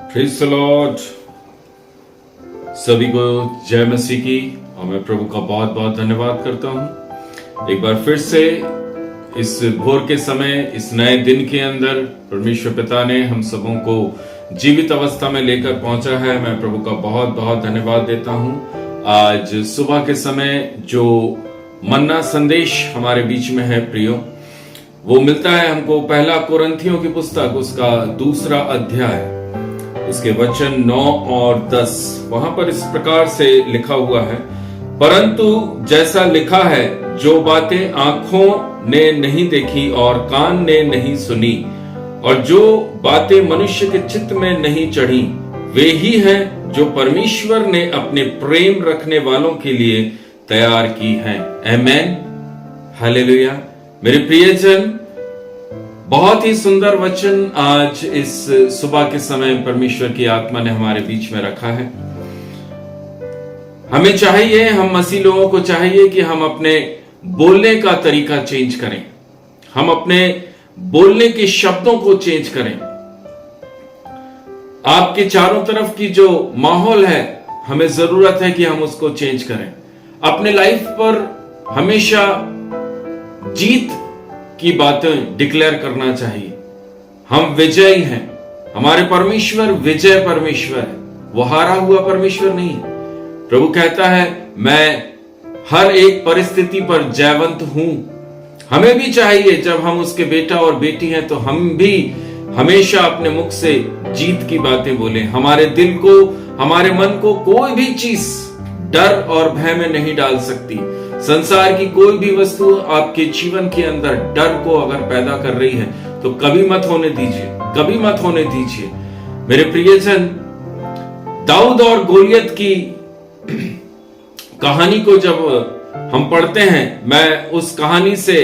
Praise the Lord. सभी को जय मसीह की। और मैं प्रभु का बहुत बहुत धन्यवाद करता हूं। एक बार फिर से इस भोर के समय, इस नए दिन के अंदर परमेश्वर पिता ने हम सबों को जीवित अवस्था में लेकर पहुंचा है। मैं प्रभु का बहुत बहुत धन्यवाद देता हूं। आज सुबह के समय जो मन्ना संदेश हमारे बीच में है प्रियो, वो मिलता है हमको पहला कुरिन्थियों की पुस्तक, उसका 2 अध्याय, उसके वचन 9 और 10। वहां पर इस प्रकार से लिखा हुआ है, परंतु जैसा लिखा है, जो बातें आंखों ने नहीं देखी और कान ने नहीं सुनी और जो बातें मनुष्य के चित्त में नहीं चढ़ी, वे ही हैं जो परमेश्वर ने अपने प्रेम रखने वालों के लिए तैयार की हैं। आमेन, हालेलुया। मेरे प्रियजन, बहुत ही सुंदर वचन आज इस सुबह के समय परमेश्वर की आत्मा ने हमारे बीच में रखा है। हमें चाहिए, हम मसीह लोगों को चाहिए कि हम अपने बोलने का तरीका चेंज करें, हम अपने बोलने के शब्दों को चेंज करें। आपके चारों तरफ की जो माहौल है, हमें जरूरत है कि हम उसको चेंज करें। अपने लाइफ पर हमेशा जीत की बातें डिक्लेयर करना चाहिए। हम विजयी हैं, हमारे परमेश्वर विजय परमेश्वर है, वो हारा हुआ परमेश्वर नहीं है। प्रभु कहता है, मैं हर एक परिस्थिति पर जयवंत हूं। हमें भी चाहिए, जब हम उसके बेटा और बेटी हैं, तो हम भी हमेशा अपने मुख से जीत की बातें बोलें। हमारे दिल को, हमारे मन को कोई भी चीज डर और भय में नहीं डाल सकती। संसार की कोई भी वस्तु आपके जीवन के अंदर डर को अगर पैदा कर रही है, तो कभी मत होने दीजिए, कभी मत होने दीजिए। मेरे प्रियजन, दाऊद और गोलियत की कहानी को जब हम पढ़ते हैं, मैं उस कहानी से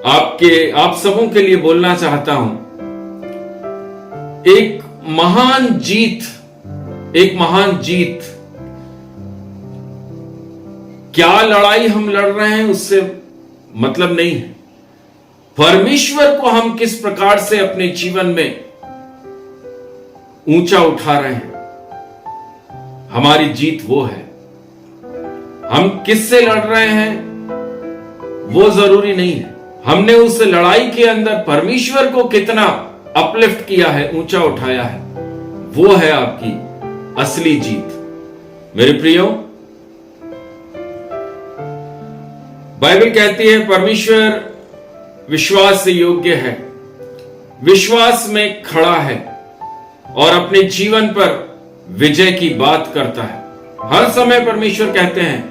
आप सबों के लिए बोलना चाहता हूं। एक महान जीत, क्या लड़ाई हम लड़ रहे हैं उससे मतलब नहीं है। परमेश्वर को हम किस प्रकार से अपने जीवन में ऊंचा उठा रहे हैं, हमारी जीत वो है। हम किससे लड़ रहे हैं वो जरूरी नहीं है। हमने उस लड़ाई के अंदर परमेश्वर को कितना अपलिफ्ट किया है, ऊंचा उठाया है, वो है आपकी असली जीत। मेरे प्रियो, बाइबल कहती है परमेश्वर विश्वास से योग्य है, विश्वास में खड़ा है और अपने जीवन पर विजय की बात करता है। हर समय परमेश्वर कहते हैं,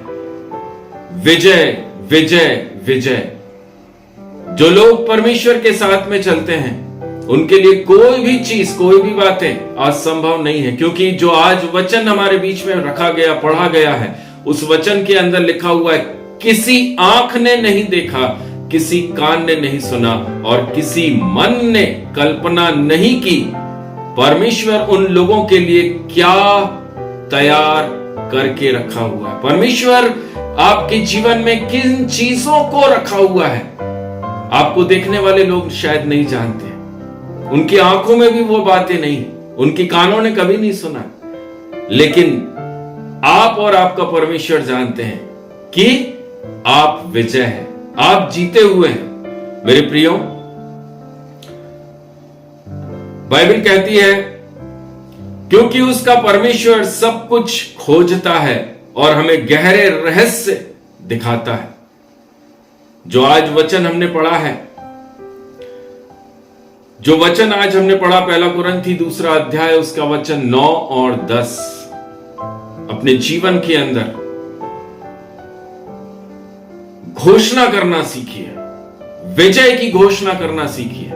विजय विजय विजय। जो लोग परमेश्वर के साथ में चलते हैं, उनके लिए कोई भी चीज, कोई भी बातें असंभव नहीं है। क्योंकि जो आज वचन हमारे बीच में रखा गया, पढ़ा गया है, उस वचन के अंदर लिखा हुआ है, किसी आंख ने नहीं देखा, किसी कान ने नहीं सुना और किसी मन ने कल्पना नहीं की, परमेश्वर उन लोगों के लिए क्या तैयार करके रखा हुआ है। परमेश्वर आपके जीवन में किन चीजों को रखा हुआ है, आपको देखने वाले लोग शायद नहीं जानते। उनकी आंखों में भी वो बातें नहीं, उनकी कानों ने कभी नहीं सुना, लेकिन आप और आपका परमेश्वर जानते हैं कि आप विजय हैं, आप जीते हुए हैं। मेरे प्रियो, बाइबल कहती है, क्योंकि उसका परमेश्वर सब कुछ खोजता है और हमें गहरे रहस्य दिखाता है। जो आज वचन हमने पढ़ा है, जो वचन आज हमने पढ़ा, पहला कुरिन्थी 2 अध्याय, उसका वचन 9 और 10, अपने जीवन के अंदर घोषणा करना सीखिए, विजय की घोषणा करना सीखिए।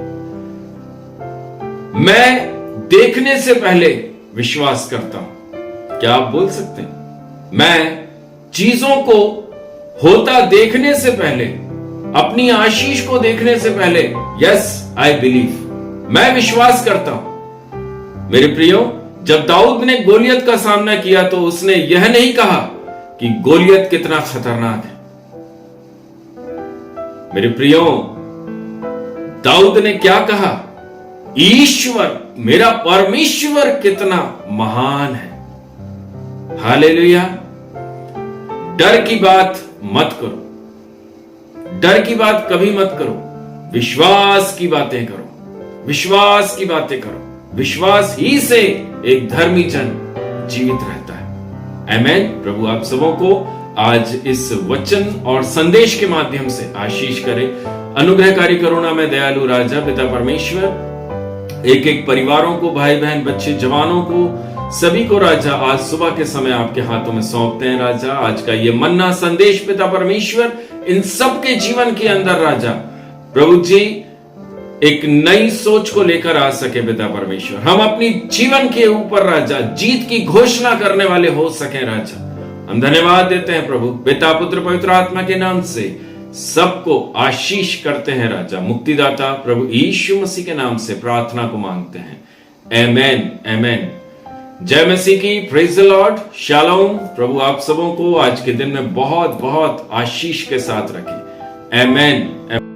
मैं देखने से पहले विश्वास करता हूं। क्या आप बोल सकते हैं, मैं चीजों को होता देखने से पहले, अपनी आशीष को देखने से पहले, यस आई बिलीव, मैं विश्वास करता हूं। मेरे प्रियो, जब दाऊद ने गोलियत का सामना किया, तो उसने यह नहीं कहा कि गोलियत कितना खतरनाक है। मेरे प्रियो, दाऊद ने क्या कहा, ईश्वर मेरा परमेश्वर कितना महान है। हालेलुया। डर की बात मत करो, डर की बात कभी मत करो, विश्वास की बातें करो, विश्वास की बातें करो। विश्वास ही से एक धर्मी जन जीवित रहता है। आमेन। प्रभु आप सबों को आज इस वचन और संदेश के माध्यम से आशीष करे। अनुग्रहकारी करुणा में दयालु राजा पिता परमेश्वर एक एक परिवारों को, भाई बहन, बच्चे, जवानों को, सभी को राजा आज सुबह के समय आपके हाथों में सौंपते हैं राजा। आज का ये मन्ना संदेश पिता परमेश्वर इन सबके जीवन के अंदर राजा प्रभु जी एक नई सोच को लेकर आ सके पिता परमेश्वर। हम अपनी जीवन के ऊपर राजा जीत की घोषणा करने वाले हो सके राजा। हम धन्यवाद देते हैं प्रभु, पिता पुत्र पवित्र आत्मा के नाम से सबको आशीष करते हैं राजा। मुक्तिदाता प्रभु यीशु मसीह के नाम से प्रार्थना को मांगते हैं। आमेन, आमेन। जय मसीह की। Praise the Lord. शालोम। प्रभु आप सबों को आज के दिन में बहुत बहुत आशीष के साथ रखे। आमेन।